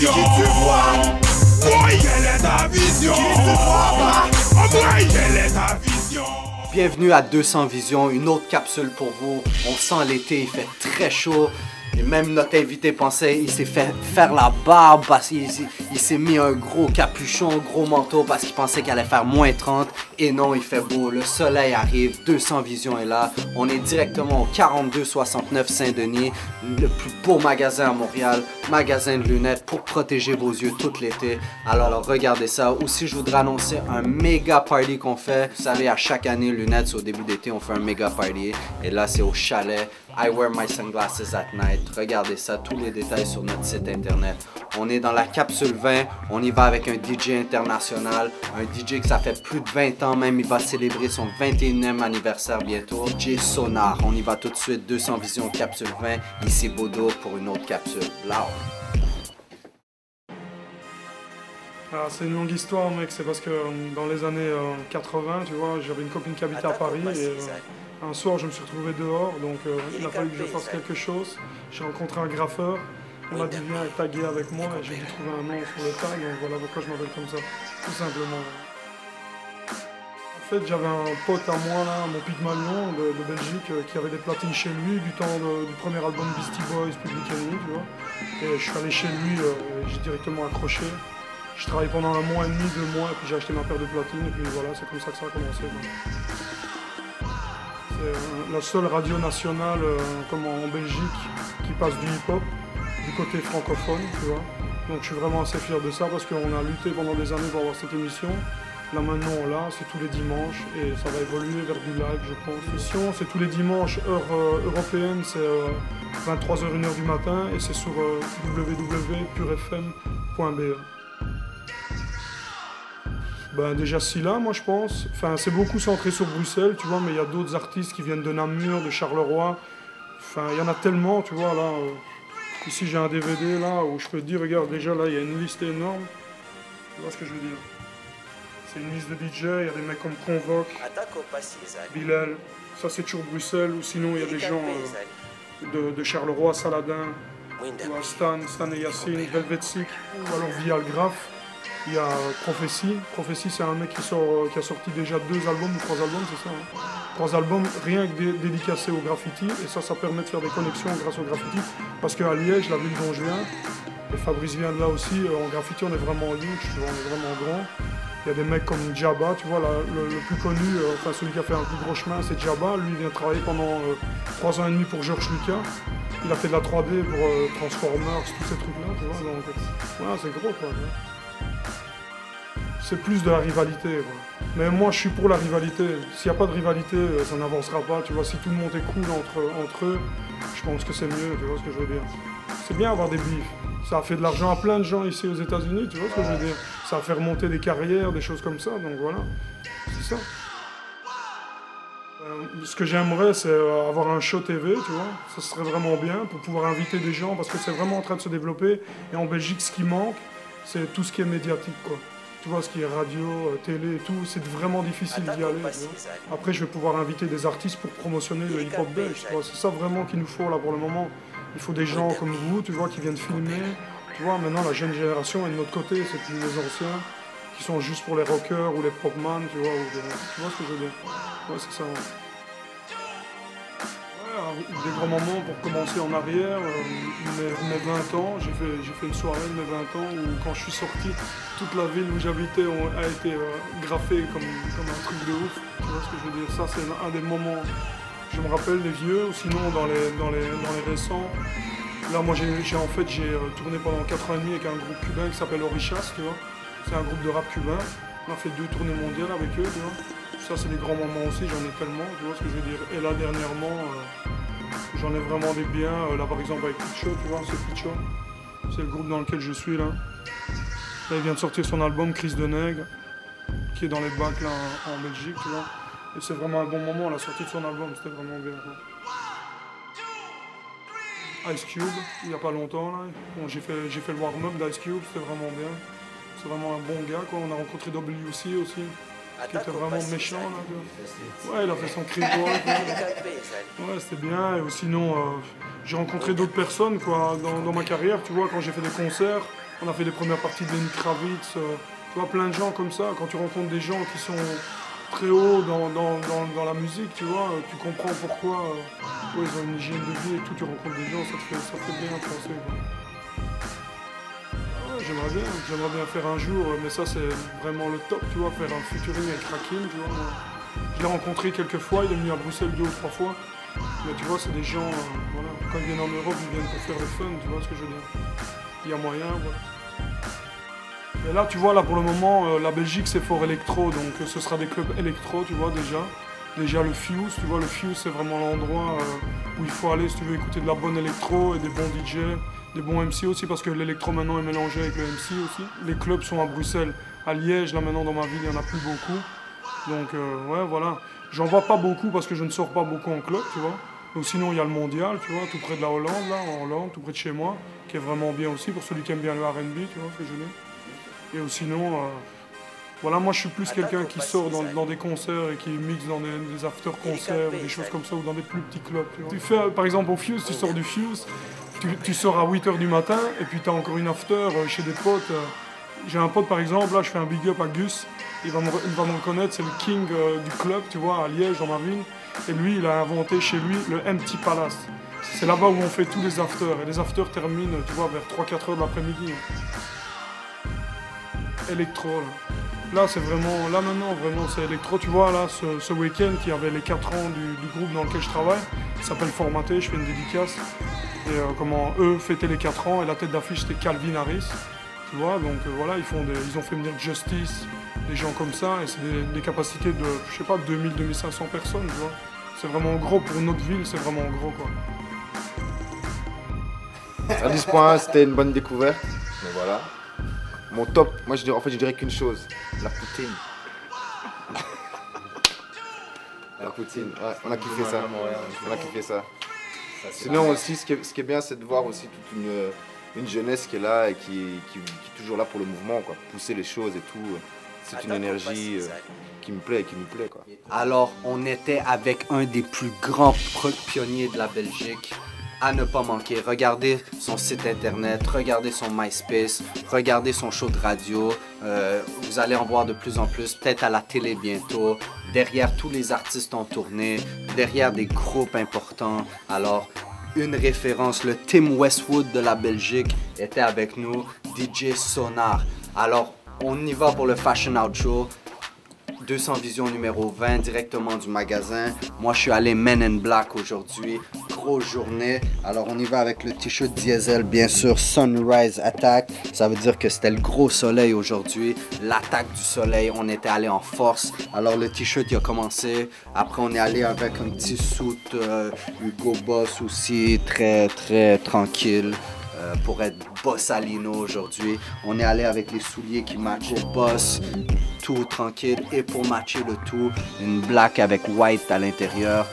vision? Qui tu vois? Oui, quelle est ta vision? Qui tu vois pas? Oui, quelle est ta vision? Bienvenue à 200 Visions, une autre capsule pour vous. On sent l'été, il fait très chaud. Et même notre invité pensait, il s'est fait faire la barbe parce qu'il s'est mis un gros capuchon, un gros manteau parce qu'il pensait qu'il allait faire moins 30. Et non, il fait beau, le soleil arrive, 200 Visions est là. On est directement au 4269 Saint-Denis, le plus beau magasin à Montréal, magasin de lunettes pour protéger vos yeux tout l'été. Alors regardez ça. Aussi, je voudrais annoncer un méga party qu'on fait. Vous savez, à chaque année, lunettes, au début d'été, on fait un méga party. Et là, c'est au chalet. I wear my sunglasses at night. Regardez ça, tous les détails sur notre site internet. On est dans la capsule 20, on y va avec un DJ international, un DJ que ça fait plus de 20 ans même, il va célébrer son 21e anniversaire bientôt. DJ Sonar, on y va tout de suite, 200 Visions capsule 20, ici Bodo pour une autre capsule. Blau. C'est une longue histoire, mec, c'est parce que dans les années 80, tu vois, j'avais une copine qui habitait à Paris et un soir je me suis retrouvé dehors, donc il a fallu que je fasse quelque chose. J'ai rencontré un graffeur, on m'a dit viens taguer avec moi et j'ai dû trouver un nom sur le tag, donc voilà pourquoi je m'appelle comme ça, tout simplement. En fait, j'avais un pote à moi, là, mon Pygmalion de Belgique, qui avait des platines chez lui du temps du premier album Beastie Boys, Public Enemy, tu vois. Et je suis allé chez lui, j'ai directement accroché. Je travaillé pendant 1 mois et demi, 2 mois, et puis j'ai acheté ma paire de platines, et puis voilà, c'est comme ça que ça a commencé. C'est la seule radio nationale comme en Belgique qui passe du hip-hop, du côté francophone, tu vois. Donc je suis vraiment assez fier de ça, parce qu'on a lutté pendant des années pour avoir cette émission. Là maintenant on l'a, c'est tous les dimanches, et ça va évoluer vers du live, je pense. L'émission, c'est tous les dimanches, heure européenne, c'est 23h, 1h du matin, et c'est sur www.purefm.be. Ben déjà Scylla, moi je pense. Enfin, c'est beaucoup centré sur Bruxelles, tu vois, mais il y a d'autres artistes qui viennent de Namur, de Charleroi. Enfin, il y en a tellement, tu vois, là. Ici, j'ai un DVD, là, où je peux te dire, regarde, déjà, là, il y a une liste énorme. Tu vois ce que je veux dire? C'est une liste de DJ, il y a des mecs comme Convoque, Bilal. Ça, c'est toujours Bruxelles, ou sinon, il y a des gens de Charleroi, Saladin, ou Stan et Yacine, Velvet-Sick, ou alors Vial Graph. Il y a Prophétie. Prophétie, c'est un mec qui a sorti déjà 2 albums ou 3 albums, c'est ça, hein. 3 albums rien que dédicacés au graffiti. Et ça permet de faire des connexions grâce au graffiti. Parce qu'à Liège, la ville dont je viens, et Fabrice vient de là aussi, en graffiti, on est vraiment huge, tu vois, on est vraiment grand. Il y a des mecs comme Djaba, tu vois, le plus connu, enfin celui qui a fait un plus gros chemin, c'est Djaba. Lui, il vient travailler pendant 3 ans et demi pour George Lucas. Il a fait de la 3D pour Transformers, tous ces trucs-là, tu vois. Donc, voilà, c'est gros, quoi. C'est plus de la rivalité, quoi. Mais moi je suis pour la rivalité. S'il n'y a pas de rivalité, ça n'avancera pas, tu vois. Si tout le monde est cool entre eux, je pense que c'est mieux, tu vois ce que je veux dire. C'est bien avoir des bifs. Ça a fait de l'argent à plein de gens ici aux États-Unis, tu vois ce que je veux dire. Ça a fait remonter des carrières, des choses comme ça, donc voilà. C'est ça. Ce que j'aimerais, c'est avoir un show TV, tu vois. Ça serait vraiment bien pour pouvoir inviter des gens, parce que c'est vraiment en train de se développer. Et en Belgique, ce qui manque, c'est tout ce qui est médiatique, quoi. Tu vois, ce qui est radio, télé et tout, c'est vraiment difficile d'y aller. Après, je vais pouvoir inviter des artistes pour promotionner le hip-hop belge. C'est ça vraiment qu'il nous faut là pour le moment. Il faut des gens comme vous, tu vois, qui viennent filmer. Tu vois, maintenant, la jeune génération est de notre côté, c'est plus les anciens qui sont juste pour les rockers ou les popman, tu vois. Tu vois ce que je veux dire? Ouais, c'est ça. Des grands moments pour commencer en arrière, mes 20 ans, j'ai fait une soirée de mes 20 ans où quand je suis sorti, toute la ville où j'habitais a été graffée comme un truc de ouf. Tu vois ce que je veux dire? Ça c'est un des moments, je me rappelle les vieux, ou sinon dans les récents. Là moi j'ai tourné pendant 4 ans et demi avec un groupe cubain qui s'appelle Orichas, tu vois. C'est un groupe de rap cubain. On a fait 2 tournées mondiales avec eux, tu vois. Ça c'est des grands moments aussi, j'en ai tellement, tu vois ce que je veux dire. Et là dernièrement, j'en ai vraiment des biens. Là par exemple avec Picho, tu vois, c'est Picho. C'est le groupe dans lequel je suis là. Là il vient de sortir son album Crise de Nègre, qui est dans les bacs là en Belgique, tu vois. Et c'est vraiment un bon moment, la sortie de son album, c'était vraiment bien, quoi. Ice Cube, il n'y a pas longtemps là. Bon, j'ai fait le warm-up d'Ice Cube, c'était vraiment bien. C'est vraiment un bon gars, quoi. On a rencontré WC aussi, qui était vraiment méchant là. Ouais, il a fait son cri de ouais, c'était bien. Et sinon, j'ai rencontré d'autres personnes quoi, dans ma carrière, tu vois, quand j'ai fait des concerts. On a fait les premières parties de Lenny Kravitz. Tu vois, plein de gens comme ça. Quand tu rencontres des gens qui sont très hauts dans la musique, tu vois, tu comprends pourquoi ils ont une hygiène de vie et tout. Tu rencontres des gens, ça te fait bien penser. J'aimerais bien faire un jour, mais ça c'est vraiment le top, tu vois, faire un featuring avec Rakim, tu vois. Je l'ai rencontré quelques fois, il est venu à Bruxelles 2 ou 3 fois. Mais tu vois, c'est des gens, voilà, quand ils viennent en Europe, ils viennent pour faire le fun, tu vois ce que je veux dire. Il y a moyen, voilà. Mais là, tu vois, là pour le moment, la Belgique c'est fort électro, donc ce sera des clubs électro, tu vois, déjà. Déjà le Fuse, tu vois, le Fuse c'est vraiment l'endroit où il faut aller si tu veux écouter de la bonne électro et des bons DJ. Des bons MC aussi, parce que l'électro maintenant est mélangé avec le MC aussi. Les clubs sont à Bruxelles, à Liège, là maintenant dans ma ville il n'y en a plus beaucoup. Donc ouais voilà, j'en vois pas beaucoup parce que je ne sors pas beaucoup en club, tu vois. Donc sinon il y a le Mondial, tu vois, tout près de la Hollande, là, en Hollande, tout près de chez moi, qui est vraiment bien aussi pour celui qui aime bien le R&B, tu vois, ce que je dis. Et sinon, voilà, moi je suis plus quelqu'un qui sort dans des concerts et qui mixe dans des after-concerts, des choses comme ça, ou dans des plus petits clubs, tu vois. Tu fais par exemple au Fuse, tu sors du Fuse, tu sors à 8 h du matin et puis tu as encore une after chez des potes. J'ai un pote par exemple, là je fais un big up à Gus, il va me reconnaître, c'est le king du club, tu vois, à Liège, dans ma ville. Et lui, il a inventé chez lui le Empty Palace. C'est là-bas où on fait tous les afters. Et les afters terminent, tu vois, vers 3-4 h de l'après-midi. Électro, là c'est vraiment, là maintenant vraiment c'est électro, tu vois, là ce week-end qui avait les 4 ans du groupe dans lequel je travaille, ça s'appelle Formaté, je fais une dédicace. Et comment eux fêtaient les 4 ans et la tête d'affiche c'était Calvin Harris, tu vois, donc voilà, ils ont fait venir Justice, des gens comme ça, et c'est des capacités de, je sais pas, 2000-2500 personnes, tu vois. C'est vraiment gros pour notre ville, c'est vraiment gros quoi. À 10 points, c'était une bonne découverte, mais voilà. Mon top, moi je dirais qu'une chose, la poutine. La poutine, ouais, on a kiffé ça, on a kiffé ça. Sinon aussi, ce qui est bien, c'est de voir aussi toute une jeunesse qui est là et qui est toujours là pour le mouvement, quoi. Pousser les choses et tout. C'est une énergie qui me plaît et qui nous plaît, quoi. Alors, on était avec un des plus grands pionniers de la Belgique. À ne pas manquer, regardez son site internet, regardez son MySpace, regardez son show de radio. Vous allez en voir de plus en plus, peut-être à la télé bientôt. Derrière tous les artistes en tournée, derrière des groupes importants. Alors, une référence, le Tim Westwood de la Belgique était avec nous, DJ Sonar. Alors, on y va pour le Fashion Outro. 200 Vision numéro 20, directement du magasin. Moi, je suis allé Men in Black aujourd'hui. Grosse journée. Alors, on y va avec le t-shirt Diesel, bien sûr, Sunrise Attack. Ça veut dire que c'était le gros soleil aujourd'hui. L'attaque du soleil, on était allé en force. Alors, le t-shirt, il a commencé. Après, on est allé avec un petit suit Hugo Boss aussi, très, très tranquille. Pour être Bossalino aujourd'hui. On est allé avec les souliers qui matchent au boss, tout tranquille. Et pour matcher le tout, une black avec white à l'intérieur,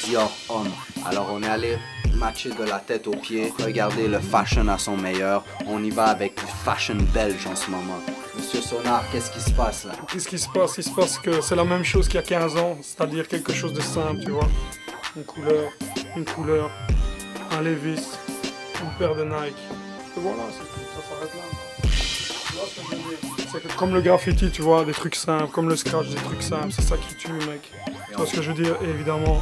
Dior Homme. Alors on est allé matcher de la tête aux pieds. Regardez le fashion à son meilleur. On y va avec du fashion belge en ce moment. Monsieur Sonar, qu'est-ce qui se passe là? Qu'est-ce qui se passe? Il se passe que c'est la même chose qu'il y a 15 ans, c'est-à-dire quelque chose de simple, tu vois. Une couleur, un Levi's, une paire de Nike. Et voilà, ça s'arrête là. Tu vois ce que je veux dire? C'est que comme le graffiti, tu vois, des trucs simples, comme le scratch, des trucs simples, c'est ça qui tue, mec. Tu vois ce que je veux dire? Et évidemment,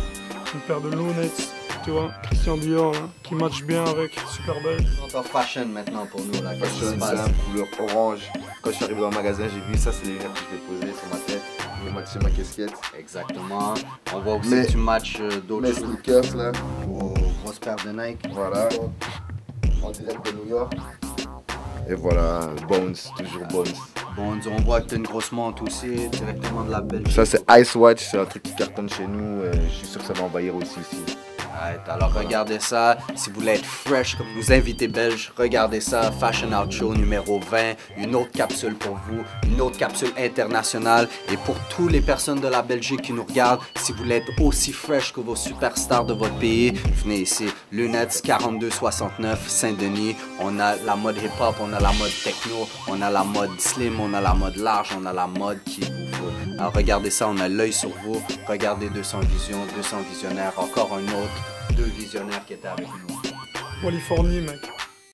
une paire de lunettes, tu vois, Christian Dior, hein, qui match bien avec, super belle. Encore fashion maintenant pour nous là. Qu'est-ce qui se Fashion, passe? simple, couleur orange. Quand je suis arrivé dans le magasin, j'ai vu ça, c'est les lunettes que je vais poser sur ma tête. Je vais matcher ma casquette. Exactement. On voit aussi Mais- que tu matches d'autres Mes choses. sneakers là, Oh, grosse paire de Nike. voilà. En direct de New York. Et voilà, Bones, toujours Bones. Bon, on voit que tu as une grosse montre aussi, directement de la Belgique. Ça c'est Ice Watch, c'est un truc qui cartonne chez nous. Et je suis sûr que ça va envahir aussi ici. Right, alors regardez ça, si vous voulez être fresh comme nos invités belges, regardez ça, Fashion Out Show numéro 20, une autre capsule pour vous, une autre capsule internationale. Et pour toutes les personnes de la Belgique qui nous regardent, si vous voulez être aussi fresh que vos superstars de votre pays, venez ici, Lunettes 4269 Saint-Denis. On a la mode hip-hop, on a la mode techno, on a la mode slim, on a la mode large, on a la mode qui vous faut. Alors regardez ça, on a l'œil sur vous, regardez 200 Visions, 200 visionnaires, encore un autre. 2 visionnaires qui étaient avec nous. Californie, mec.